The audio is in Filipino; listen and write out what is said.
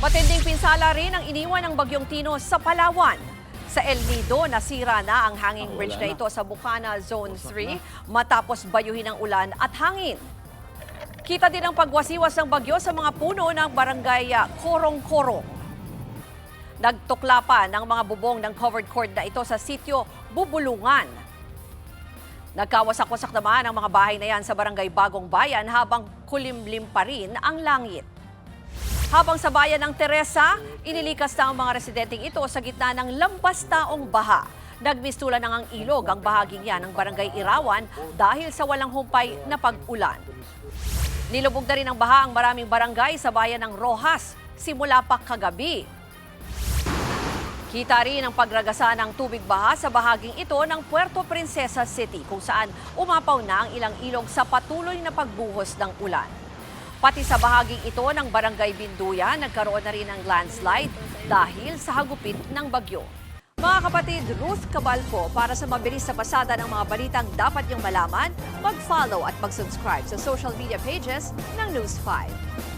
Matinding pinsala rin ang iniwan ng Bagyong Tino sa Palawan. Sa El Nido, nasira na ang hanging bridge na ito sa Bukana Zone 3 matapos bayuhin ng ulan at hangin. Kita din ang pagwasiwas ng bagyo sa mga puno ng barangay Korong-Korong. Nagtukla pa ng mga bubong ng covered court na ito sa sitio Bubulungan. Nagkawasak-wasak naman ang mga bahay na yan sa barangay Bagong Bayan habang kulimlim pa rin ang langit. Habang sa bayan ng Teresa, inilikas na ang mga residenteng ito sa gitna ng lampas-taong baha. Nagmistulan ng ang ilog ang bahaging yan ng barangay Irawan dahil sa walang humpay na pag-ulan. Nilubog na rin ang baha ang maraming barangay sa bayan ng Rojas simula pa kagabi. Kita rin ang pagragasa ng tubig baha sa bahaging ito ng Puerto Princesa City kung saan umapaw na ang ilang ilog sa patuloy na pagbuhos ng ulan. Pati sa bahaging ito ng Barangay Binduya, nagkaroon na rin ng landslide dahil sa hagupit ng bagyo. Mga kapatid, Ruth Cabalpo, para sa mabilis na pasada ng mga balitang dapat niyong malaman, mag-follow at mag-subscribe sa social media pages ng News 5.